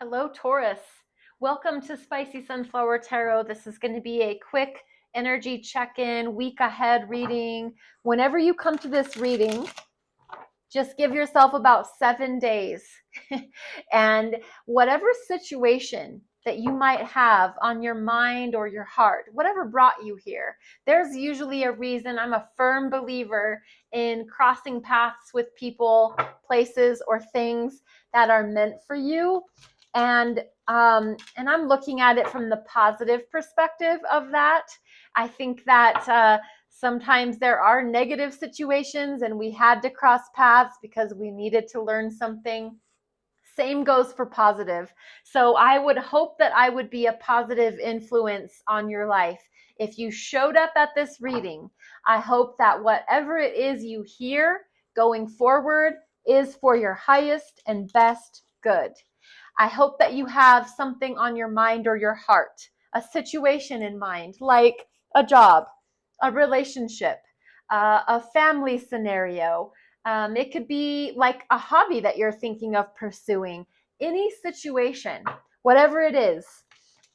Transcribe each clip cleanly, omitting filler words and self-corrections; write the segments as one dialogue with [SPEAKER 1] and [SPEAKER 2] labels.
[SPEAKER 1] Hello, Taurus. Welcome to Spicy Sunflower Tarot. This is going to be a quick energy check-in, week ahead reading. Whenever you come to this reading, just give yourself about 7 days. And whatever situation that you might have on your mind or your heart, whatever brought you here, there's usually a reason. I'm a firm believer in crossing paths with people, places, or things that are meant for you. And I'm looking at it from the positive perspective of that. I think that sometimes there are negative situations and we had to cross paths because we needed to learn something. Same goes for positive. So I would hope that I would be a positive influence on your life. If you showed up at this reading, I hope that whatever it is you hear going forward is for your highest and best good. I hope that you have something on your mind or your heart, a situation in mind, like a job, a relationship, a family scenario. It could be like a hobby that you're thinking of pursuing. Any situation, whatever it is,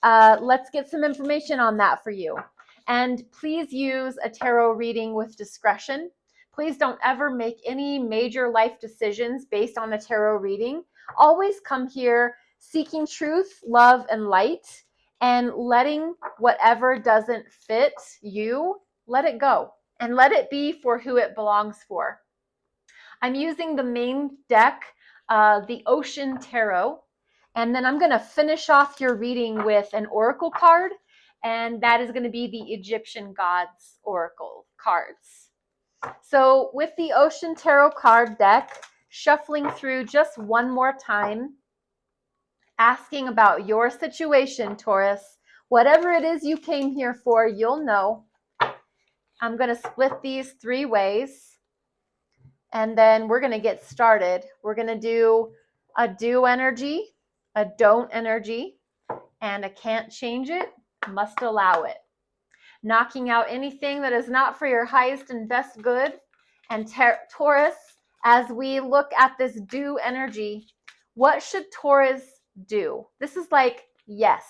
[SPEAKER 1] let's get some information on that for you. And please use a tarot reading with discretion. Please don't ever make any major life decisions based on a tarot reading. Always come here seeking truth, love, and light, and letting whatever doesn't fit you, let it go and let it be for who it belongs for. I'm using the main deck, the Ocean Tarot, and then I'm going to finish off your reading with an oracle card, and that is going to be the Egyptian gods oracle cards. So with the Ocean Tarot card deck, shuffling through just one more time, asking about your situation, Taurus. Whatever it is you came here for, you'll know. I'm going to split these 3 ways, and then we're going to get started. We're going to do a do energy, a don't energy, and a can't change it, must allow it. Knocking out anything that is not for your highest and best good. And Taurus, as we look at this do energy, what should Taurus do? This is like yes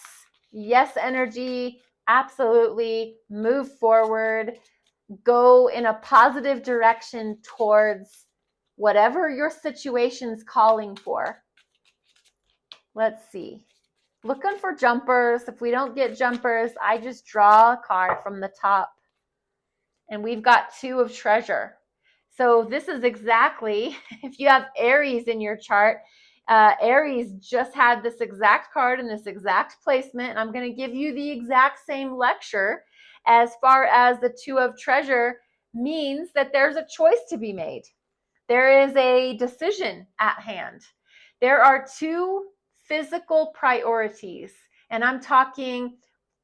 [SPEAKER 1] energy, absolutely move forward, go in a positive direction towards whatever your situation's calling for. Let's see. Looking for jumpers. If we don't get jumpers, I just draw a card from the top. And we've got 2 of treasure. So this is exactly, if you have Aries in your chart, Aries just had this exact card in this exact placement. And I'm going to give you the exact same lecture as far as the 2 of treasure means that there's a choice to be made. There is a decision at hand. There are 2 physical priorities, and I'm talking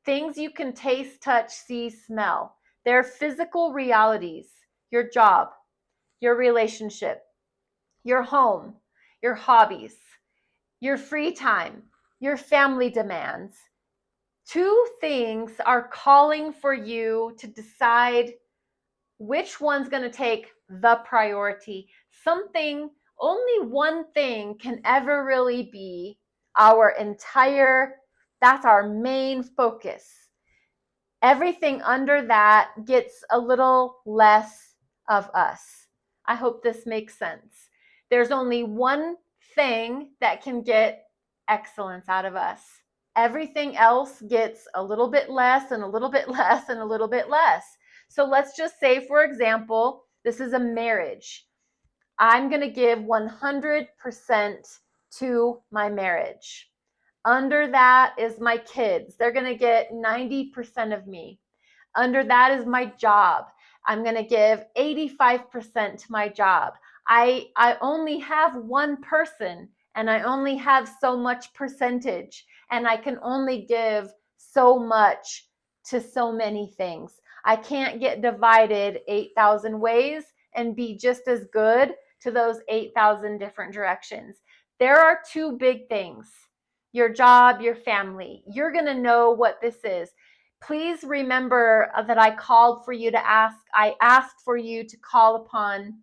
[SPEAKER 1] things you can taste, touch, see, smell. They're physical realities: your job, your relationship, your home, your hobbies, your free time, your family demands. 2 things are calling for you to decide which one's going to take the priority. Only one thing can ever really be that's our main focus. Everything under that gets a little less of us. I hope this makes sense. There's only one thing that can get excellence out of us. Everything else gets a little bit less and a little bit less and a little bit less. So let's just say, for example, this is a marriage. I'm going to give 100% to my marriage. Under that is my kids. They're going to get 90% of me. Under that is my job. I'm going to give 85% to my job. I only have one person and I only have so much percentage, and I can only give so much to so many things. I can't get divided 8,000 ways and be just as good to those 8,000 different directions. There are 2 big things: your job, your family. You're going to know what this is. Please remember that I called for you to ask. I asked for you to call upon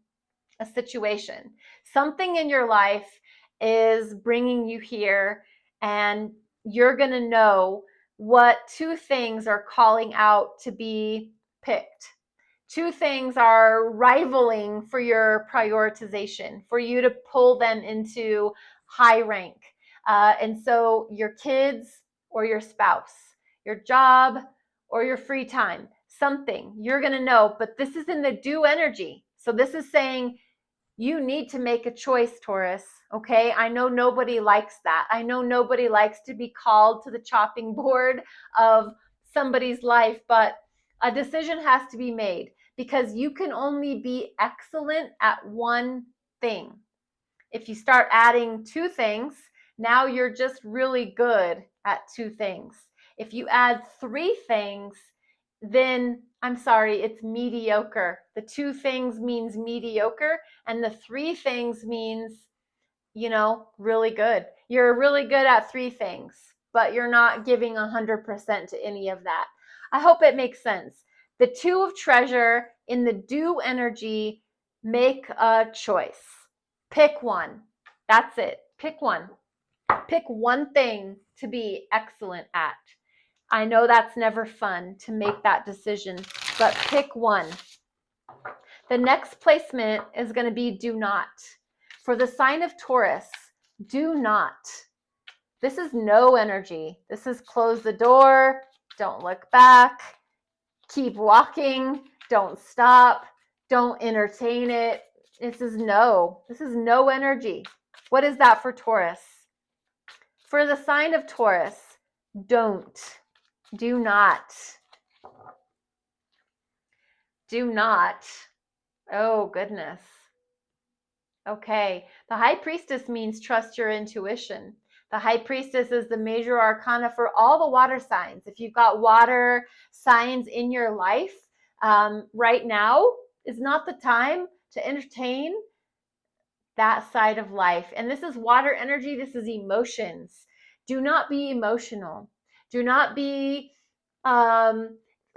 [SPEAKER 1] a situation. Something in your life is bringing you here, and you're going to know what two things are calling out to be picked. Two things are rivaling for your prioritization, for you to pull them into high rank. And so your kids or your spouse, your job or your free time, something you're going to know, but this is in the do energy. So this is saying you need to make a choice, Taurus. Okay. I know nobody likes that. I know nobody likes to be called to the chopping board of somebody's life, but a decision has to be made because you can only be excellent at one thing. If you start adding two things, now you're just really good at two things. If you add three things, then I'm sorry, it's mediocre. The two things means mediocre, and the three things means, really good. You're really good at three things, but you're not giving 100% to any of that. I hope it makes sense. The two of treasure in the do energy, make a choice. Pick one. That's it. Pick one. Pick one thing to be excellent at. I know that's never fun to make that decision, but pick one. The next placement is going to be do not. For the sign of Taurus, do not. This is no energy. This is close the door, don't look back, keep walking, don't stop, don't entertain it. This is no energy. What is that for Taurus? For the sign of Taurus, don't. Do not. Do not. Oh, goodness. Okay. The High Priestess means trust your intuition. The High Priestess is the major arcana for all the water signs. If you've got water signs in your life, right now is not the time to entertain that side of life. And this is water energy. This is emotions. Do not be emotional. Do not be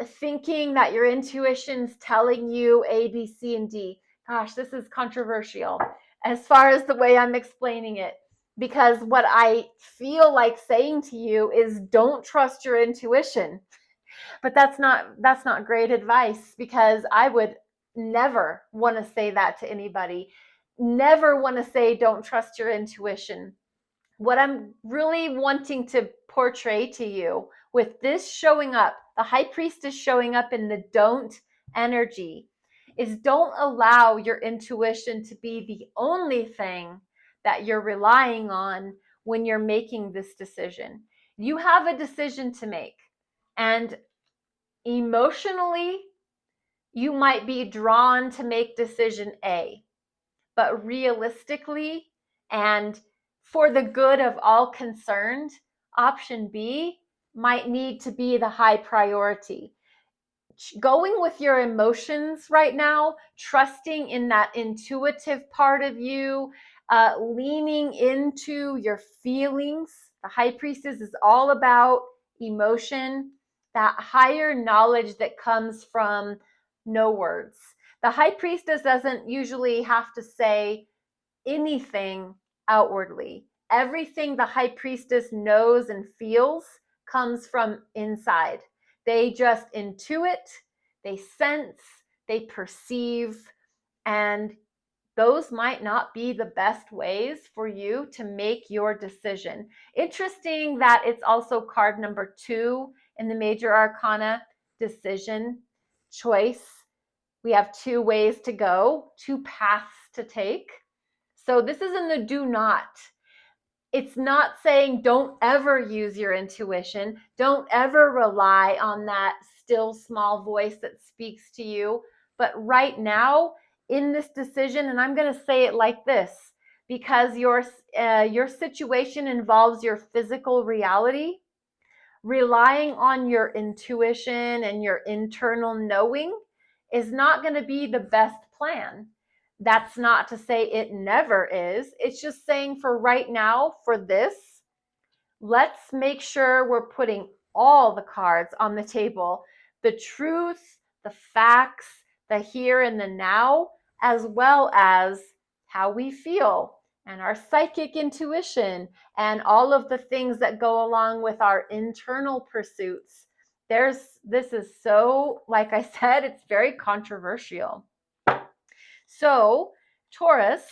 [SPEAKER 1] thinking that your intuition's telling you A, B, C, and D. Gosh, this is controversial as far as the way I'm explaining it. Because what I feel like saying to you is don't trust your intuition. But that's not great advice, because I would never want to say that to anybody. Never want to say don't trust your intuition. What I'm really wanting to portray to you with this showing up, the High Priestess showing up in the don't energy, is don't allow your intuition to be the only thing that you're relying on when you're making this decision. You have a decision to make, and emotionally, you might be drawn to make decision A, but realistically and for the good of all concerned, option B might need to be the high priority. Going with your emotions right now, trusting in that intuitive part of you, leaning into your feelings. The High Priestess is all about emotion, that higher knowledge that comes from no words. The High Priestess doesn't usually have to say anything outwardly. Everything the High Priestess knows and feels comes from inside. They just intuit, they sense, they perceive, and those might not be the best ways for you to make your decision. Interesting that it's also card number 2 in the major arcana, decision, choice. We have 2 ways to go, 2 paths to take. So this is in the do not. It's not saying don't ever use your intuition. Don't ever rely on that still small voice that speaks to you. But right now in this decision, and I'm going to say it like this, because your situation involves your physical reality, relying on your intuition and your internal knowing is not going to be the best plan. That's not to say it never is. It's just saying for right now, for this, let's make sure we're putting all the cards on the table. The truth, the facts, the here and the now, as well as how we feel and our psychic intuition and all of the things that go along with our internal pursuits. This is so, like I said, it's very controversial. So, Taurus,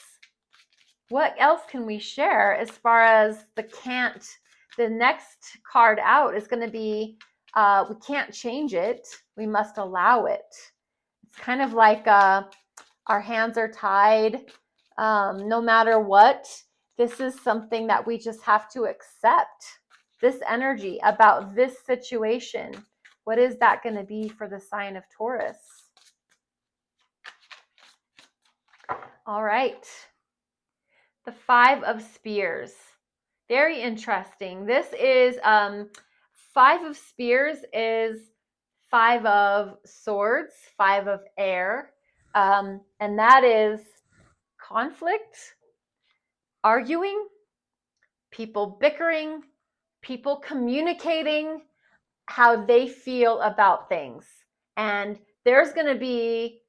[SPEAKER 1] what else can we share as far as the next card out is going to be, we can't change it. We must allow it. It's kind of like our hands are tied. No matter what, this is something that we just have to accept. This energy about this situation. What is that going to be for the sign of Taurus? All right. The Five of Spears. Very interesting. This is Five of Spears is Five of Swords, Five of Air, and that is conflict, arguing, people bickering, people communicating how they feel about things. And there's going to be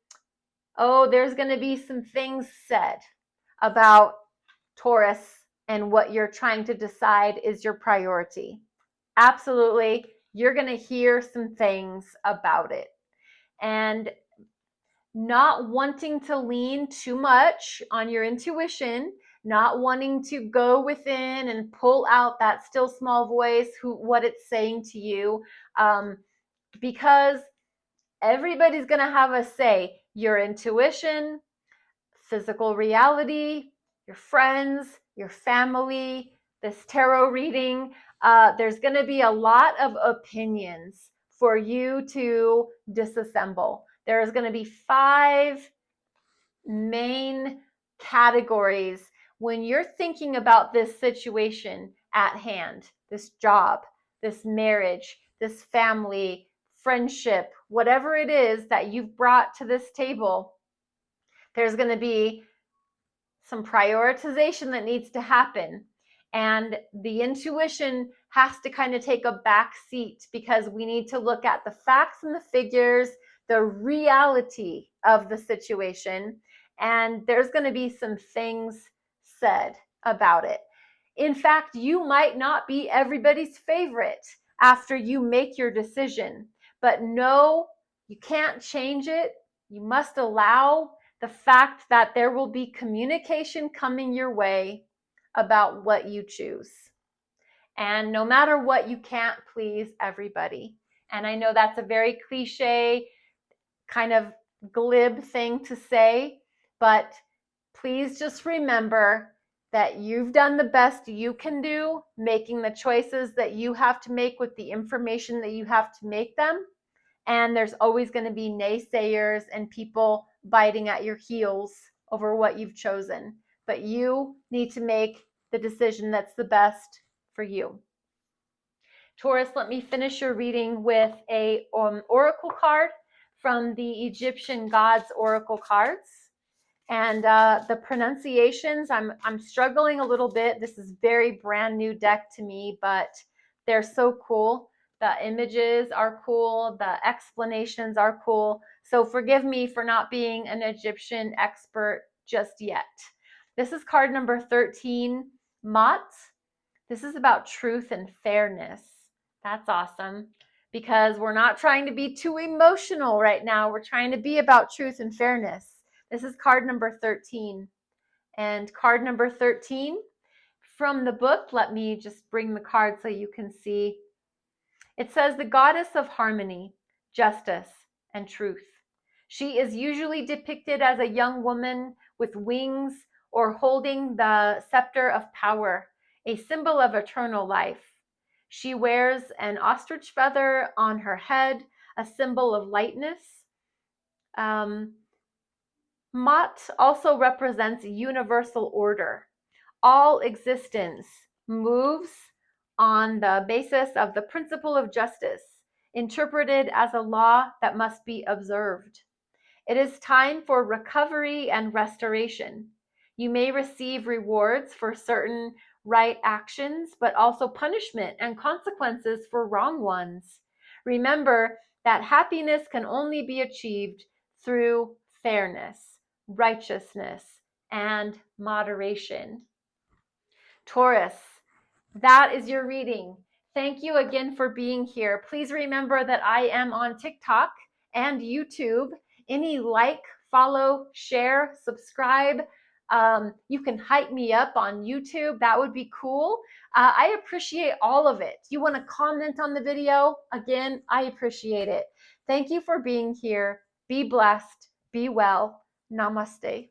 [SPEAKER 1] some things said about Taurus and what you're trying to decide is your priority. Absolutely, you're going to hear some things about it. And not wanting to lean too much on your intuition, not wanting to go within and pull out that still small voice, what it's saying to you, because everybody's going to have a say. Your intuition, physical reality, your friends, your family, this tarot reading, there's going to be a lot of opinions for you to disassemble. There's going to be 5 main categories when you're thinking about this situation at hand, this job, this marriage, this family, friendship, whatever it is that you've brought to this table. There's going to be some prioritization that needs to happen. And the intuition has to kind of take a back seat because we need to look at the facts and the figures, the reality of the situation. And there's going to be some things said about it. In fact, you might not be everybody's favorite after you make your decision, but no, you can't change it. You must allow the fact that there will be communication coming your way about what you choose. And no matter what, you can't please everybody. And I know that's a very cliche, kind of glib thing to say, but please just remember that you've done the best you can do, making the choices that you have to make with the information that you have to make them. And there's always going to be naysayers and people biting at your heels over what you've chosen. But you need to make the decision that's the best for you. Taurus, let me finish your reading with a oracle card from the Egyptian gods oracle cards. And the pronunciations, I'm struggling a little bit. This is very brand new deck to me, but they're so cool. The images are cool. The explanations are cool. So forgive me for not being an Egyptian expert just yet. This is card number 13, Mat. This is about truth and fairness. That's awesome because we're not trying to be too emotional right now. We're trying to be about truth and fairness. This is card number 13. And card number 13 from the book, let me just bring the card so you can see. It says the goddess of harmony, justice, and truth. She is usually depicted as a young woman with wings or holding the scepter of power, a symbol of eternal life. She wears an ostrich feather on her head, a symbol of lightness. Mat also represents universal order. All existence moves on the basis of the principle of justice, interpreted as a law that must be observed. It is time for recovery and restoration. You may receive rewards for certain right actions, but also punishment and consequences for wrong ones. Remember that happiness can only be achieved through fairness, righteousness, and moderation. Taurus, that is your reading. Thank you again for being here. Please remember that I am on TikTok and YouTube. Any like, follow, share, subscribe. You can hype me up on YouTube. That would be cool. I appreciate all of it. You want to comment on the video? Again, I appreciate it. Thank you for being here. Be blessed. Be well. Namaste.